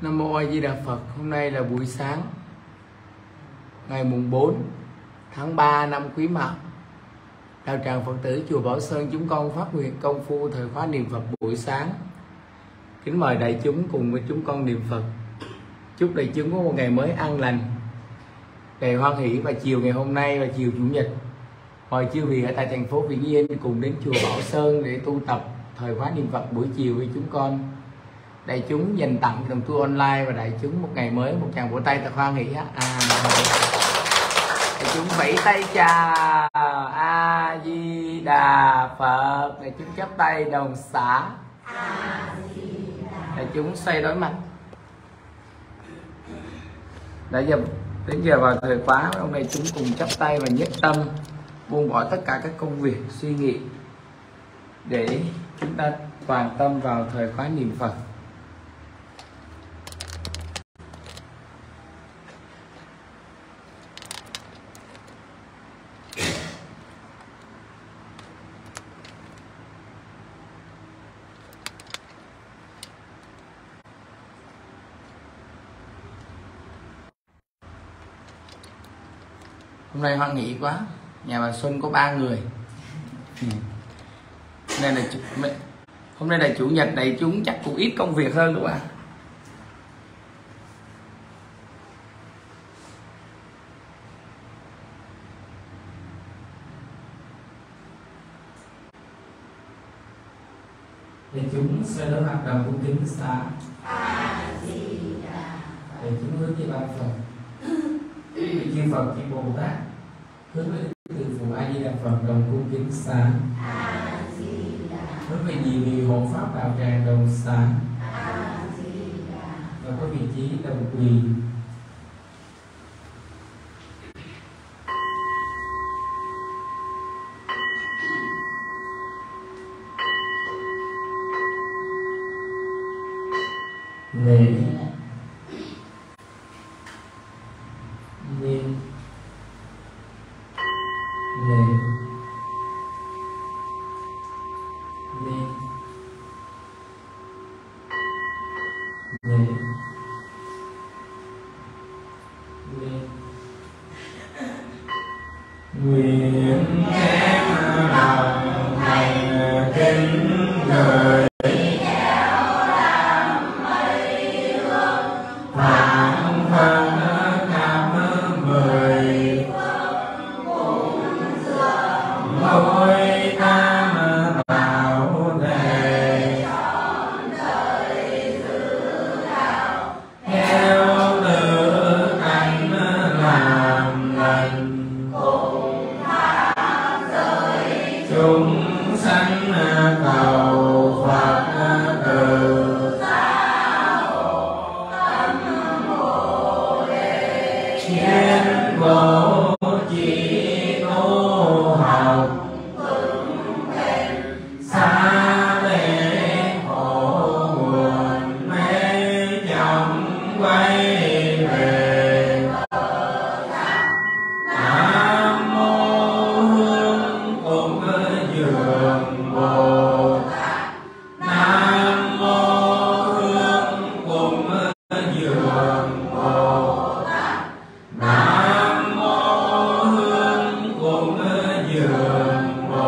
Nam Mô A Di Đà Phật. Hôm nay là buổi sáng ngày mùng 4 tháng 3 năm Quý Mão. Đạo tràng Phật tử chùa Bảo Sơn chúng con phát nguyện công phu thời khóa niệm Phật buổi sáng. Kính mời đại chúng cùng với chúng con niệm Phật. Chúc đại chúng có một ngày mới an lành, đầy hoan hỷ. Và chiều ngày hôm nay và chiều chủ nhật, mời chư vị ở tại thành phố Vĩnh Yên cùng đến chùa Bảo Sơn để tu tập thời khóa niệm Phật buổi chiều với chúng con. Đại chúng dành tặng đồng tu online và đại chúng một ngày mới, một tràng vỗ tay thật hoan hỷ. Đại chúng vẫy tay chào A Di Đà Phật. Đại chúng chắp tay đồng xá. Đại chúng xoay đối mặt. Đã đến giờ vào thời khóa, hôm nay chúng cùng chắp tay và nhất tâm buông bỏ tất cả các công việc suy nghĩ để chúng ta toàn tâm vào thời khóa niệm Phật. Hôm nay hoan hỷ quá, nhà bà Xuân có 3 người. Hôm nay là chủ nhật, đại chúng chắc cũng ít công việc hơn đúng không ạ? Đại chúng sẽ đối mặt đồng cung kính xá. Đại chúng hướng về ban Phật. Chư Phật, chư Bồ Tát hướng về từ phụ A Di Đà Phật đồng cung kính xá. Hướng về nhiều vị hộ pháp đạo tràng đồng xá. Và có vị trí đồng quỳ. Lễ nguyện em lòng thành kính gửi vạn phần cảm mười mỗi tam bảo đề theo tự cảnh làm lành chúng sanh cầu Phật từ chuyên bố chỉ tu học xa lễ khổ buồn mê chóng quay về. Nam mô Hương Cúng Dường Bồ Tát. Nam mô Hương Cúng Dường Bồ Tát. Nam mô Hương Cúng Dường Bồ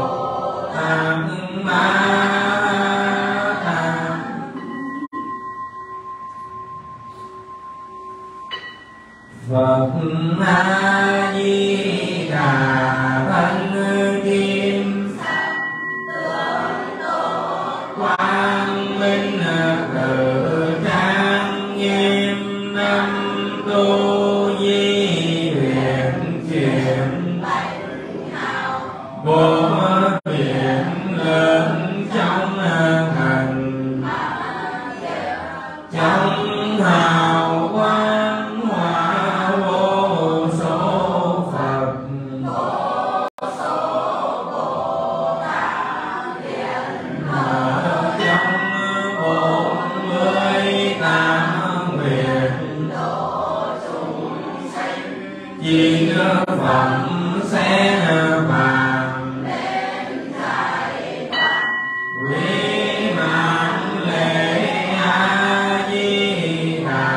Tát Ma Tát. Phật A Di Đà Thanh Kim quang minh tự trang nghiêm năm tu di viện chuyển bộ viện lớn trong ngành trong hào quang hóa vô số Phật. Ở trong 48 nguyện chỉ phẩm sẽ vàng quý mạng lễ A Di Đà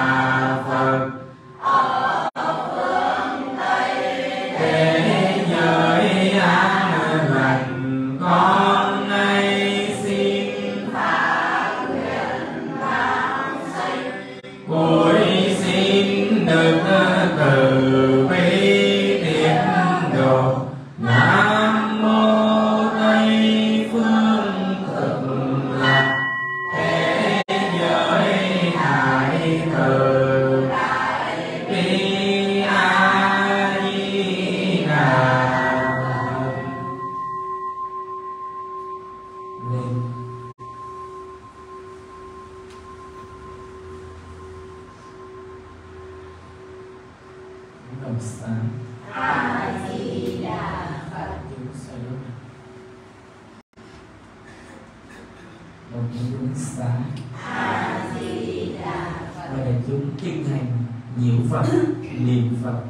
vầng sáng. A Di Đà Phật. Một ánh sáng. A Di Đà Phật. Và để chúng kinh hành nhiễu Phật, niệm Phật.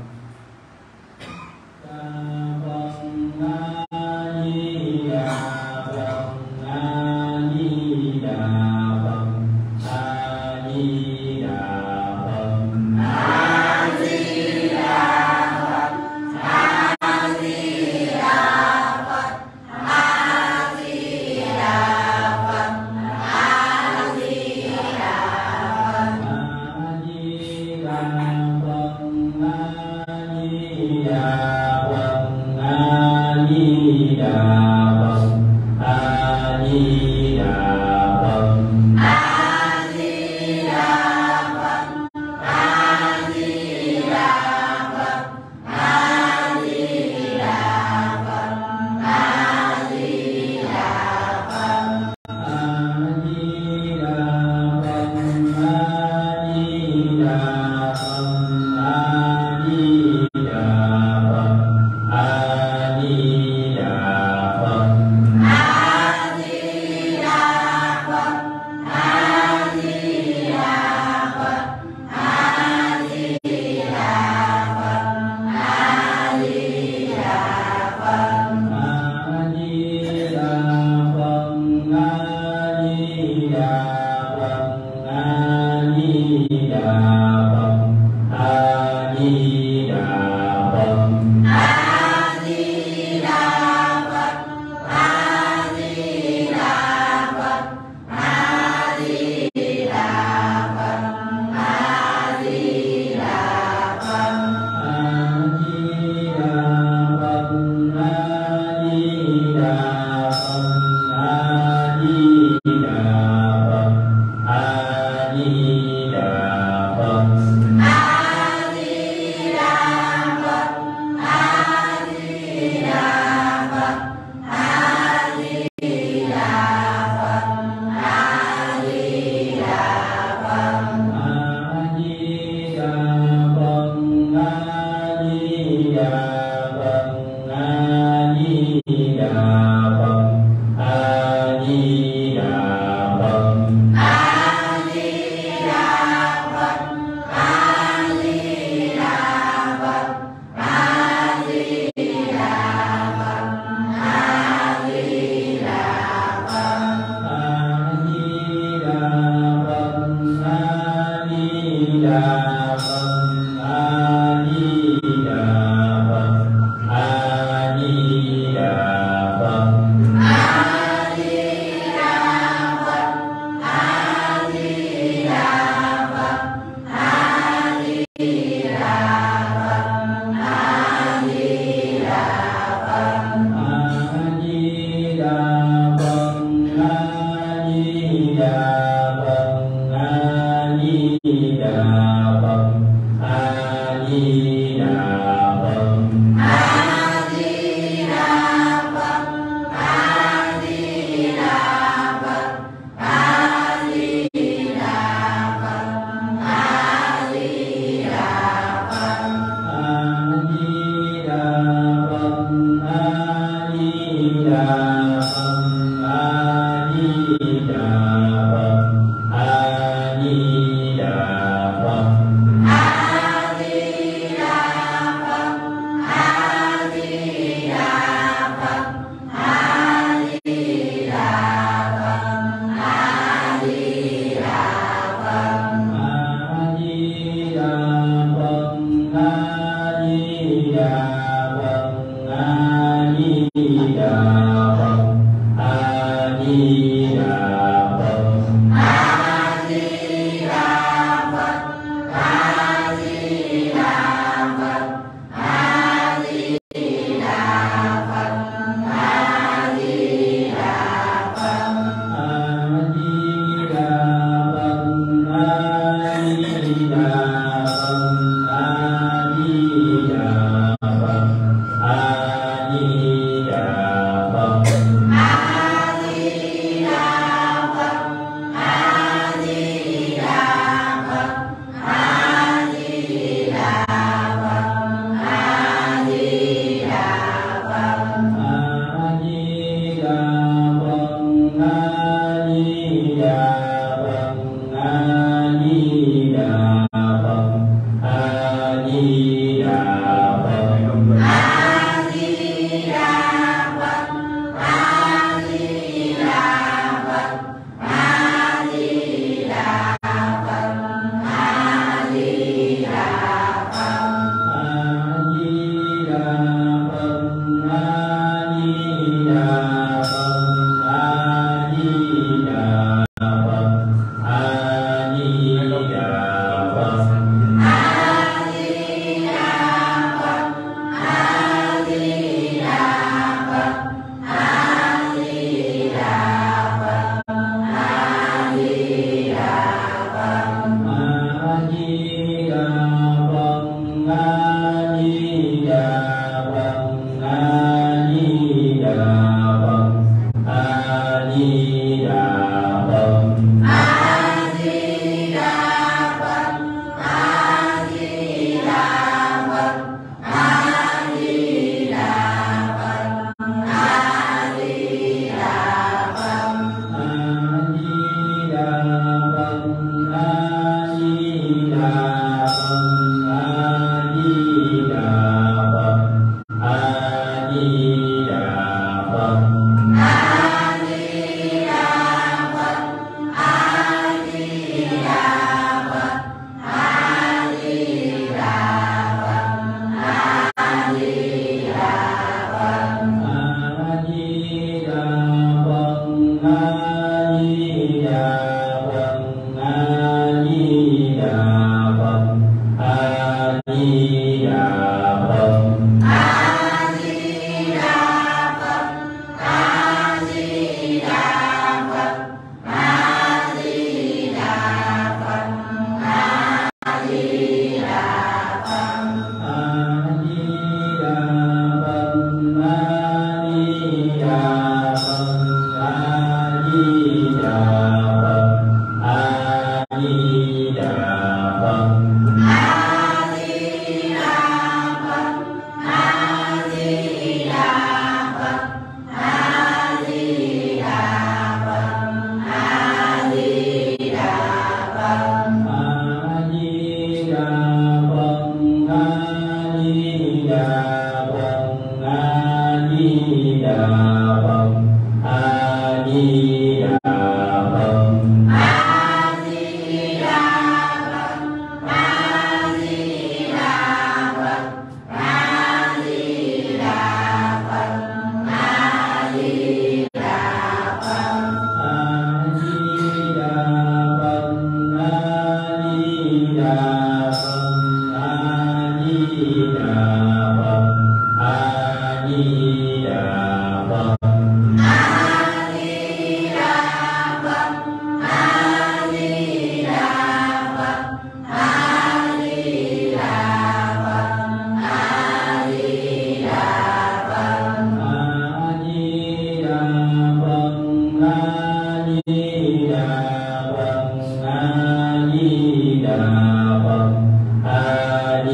Phật.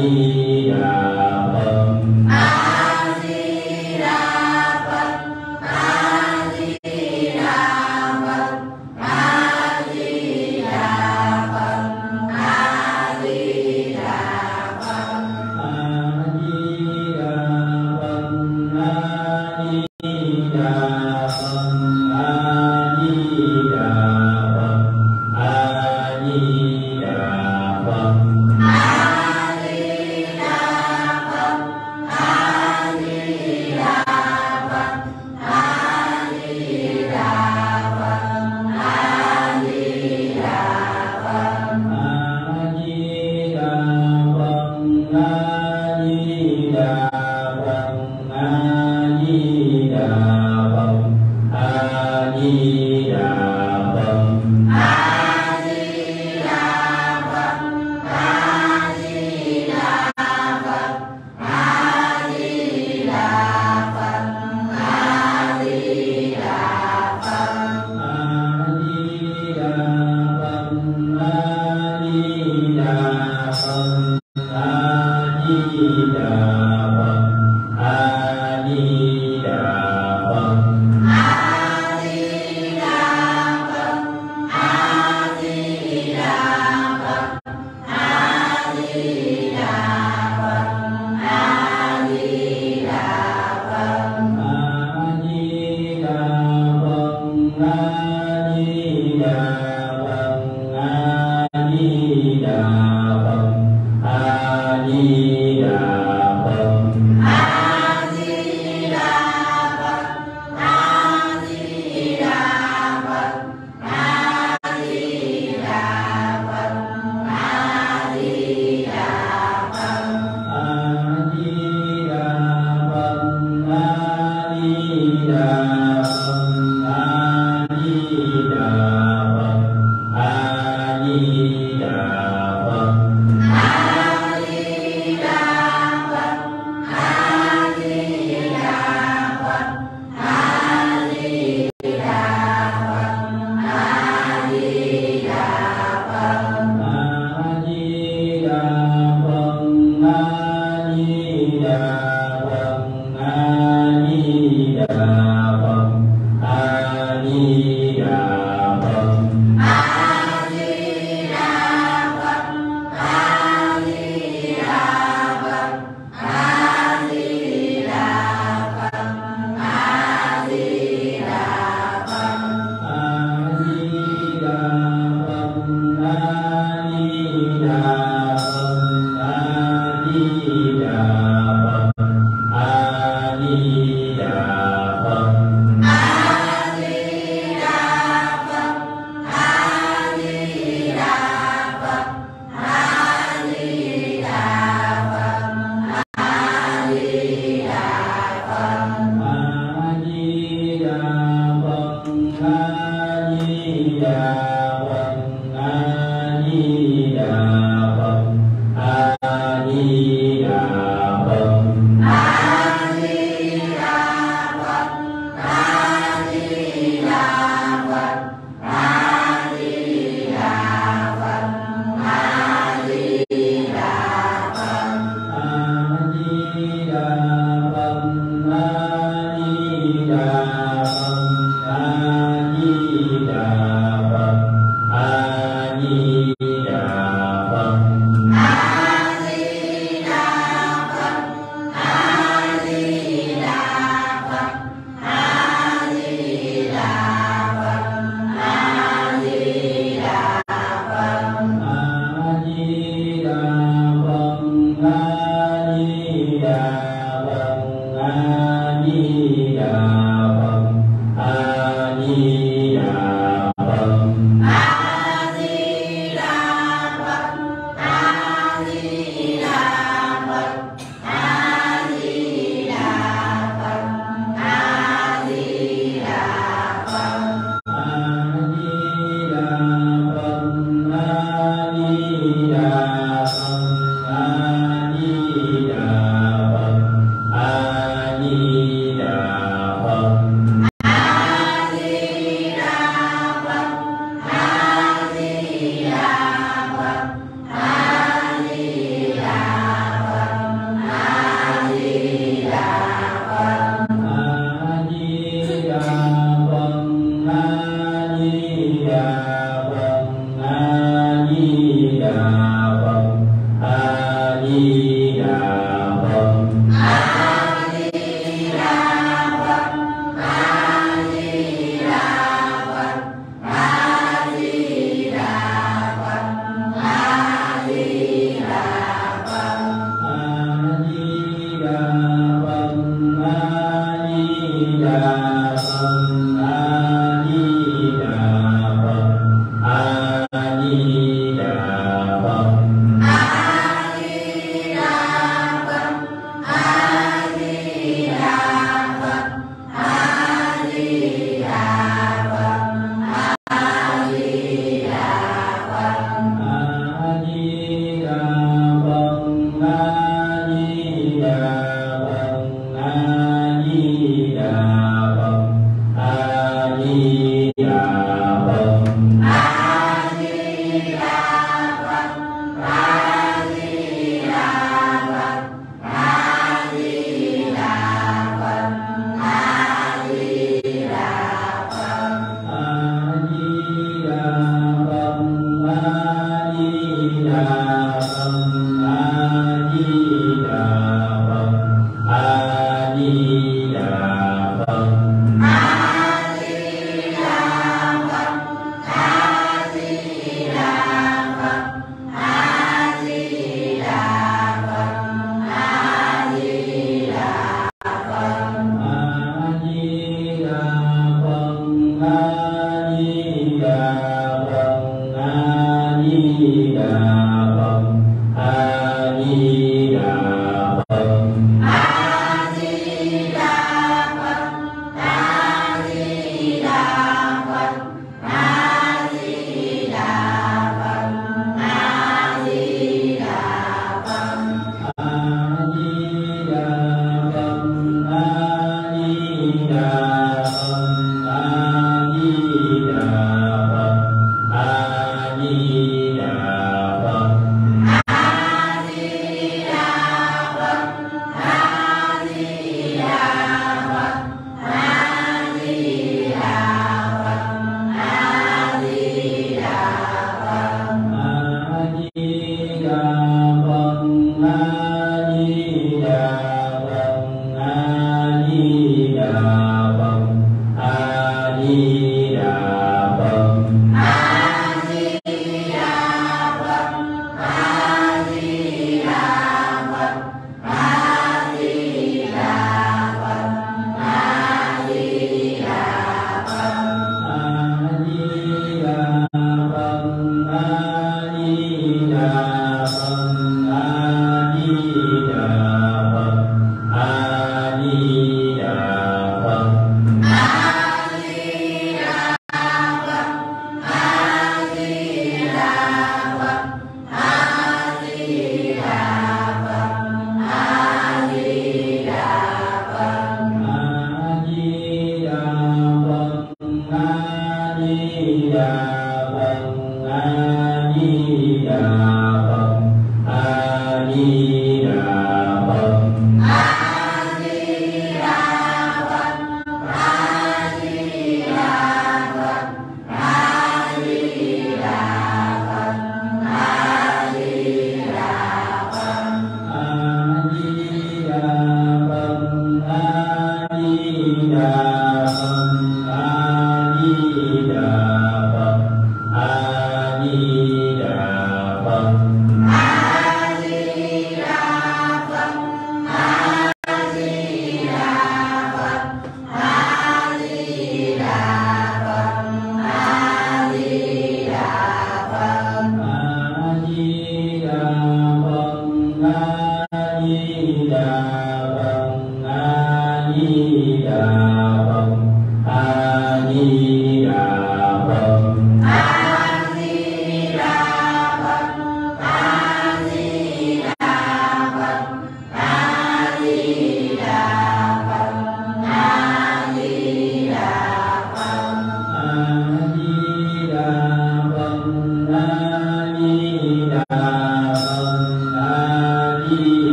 A Di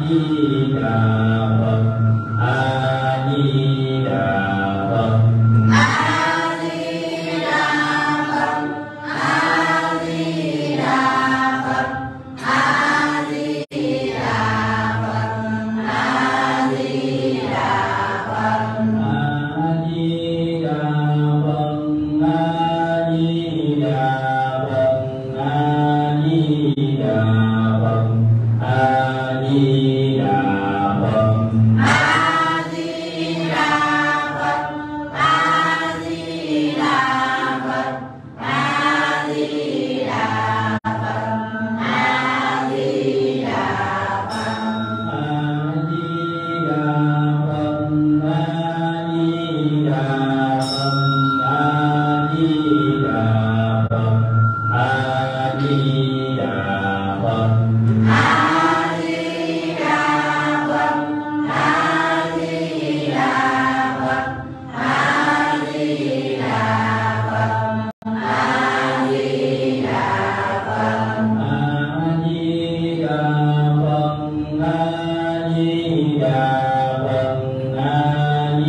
Di Đà Phật. A Di Đà Phật.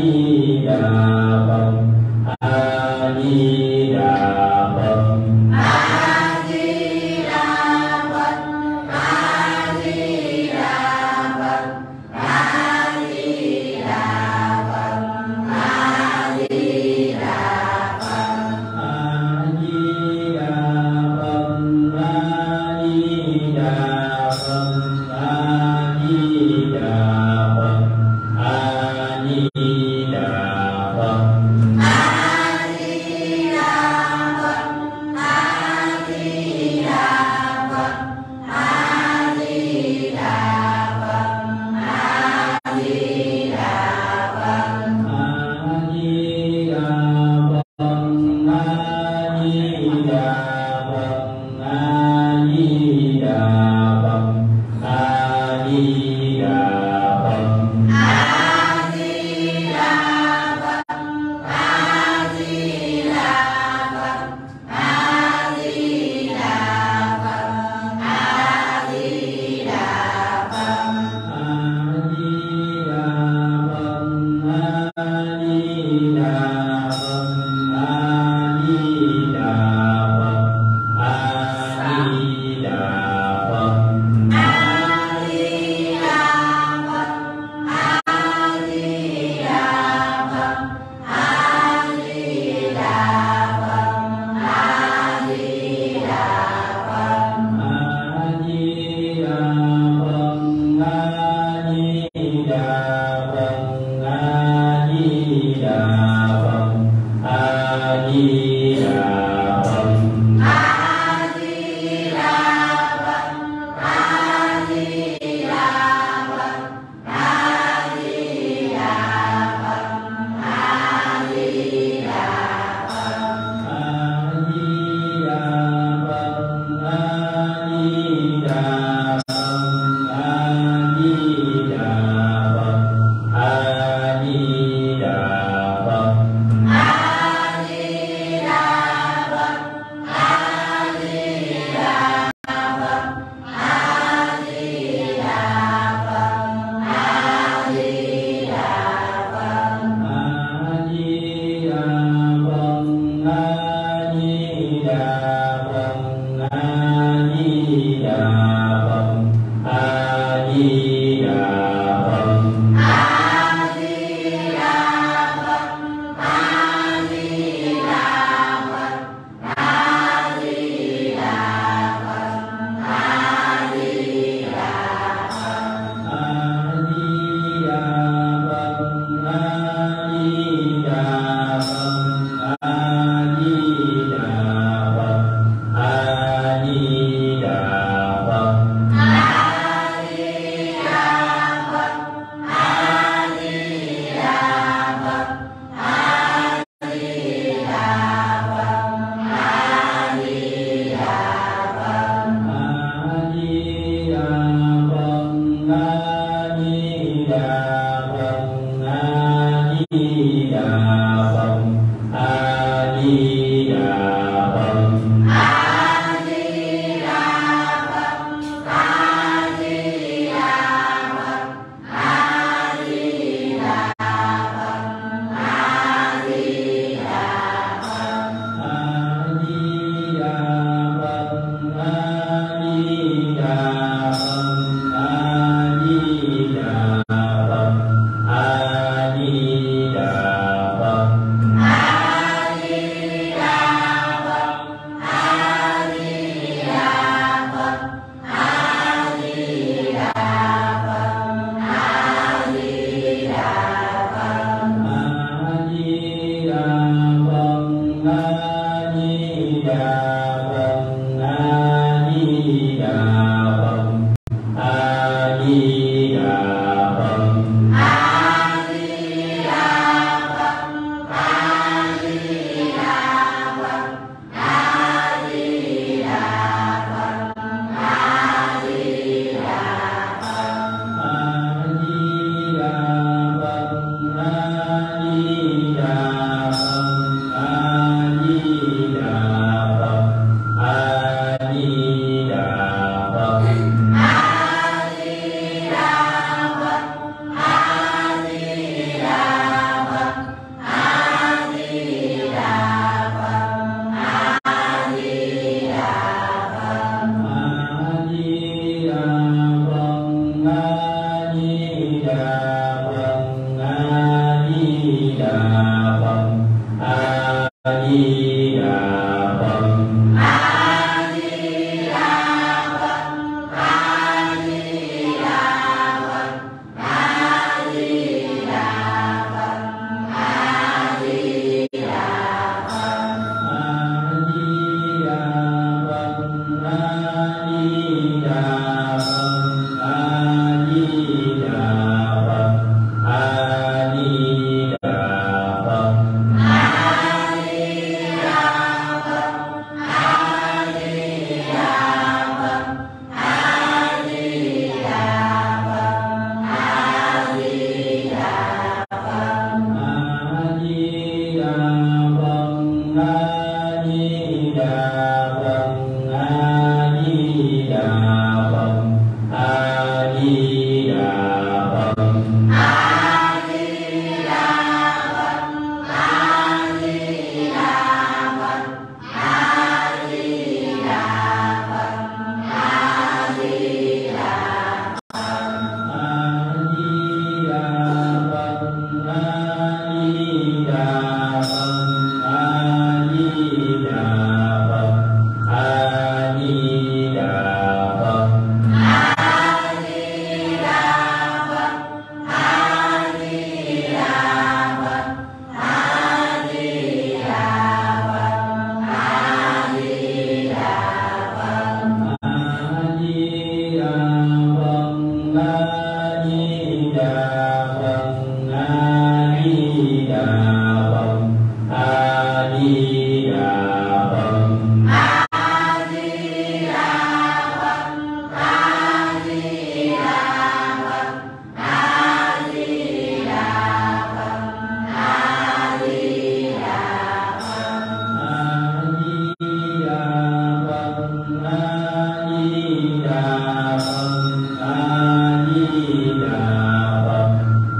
A Di Đà Phật.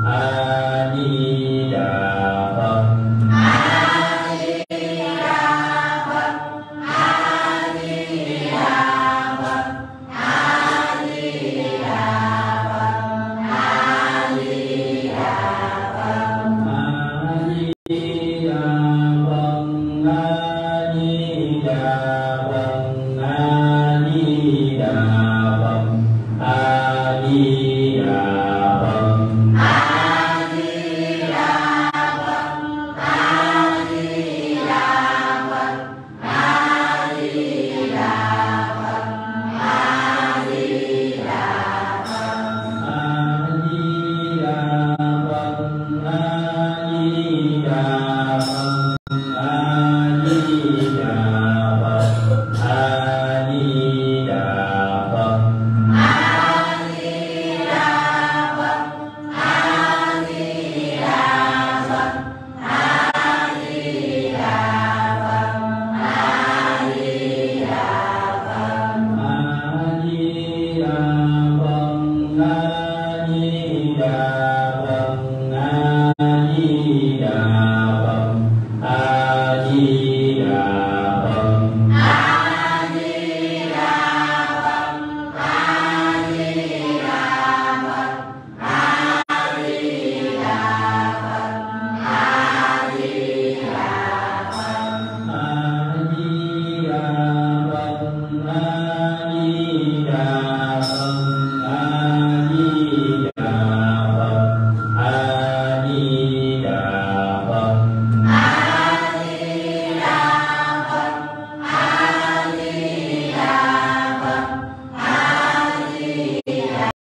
A Di Đà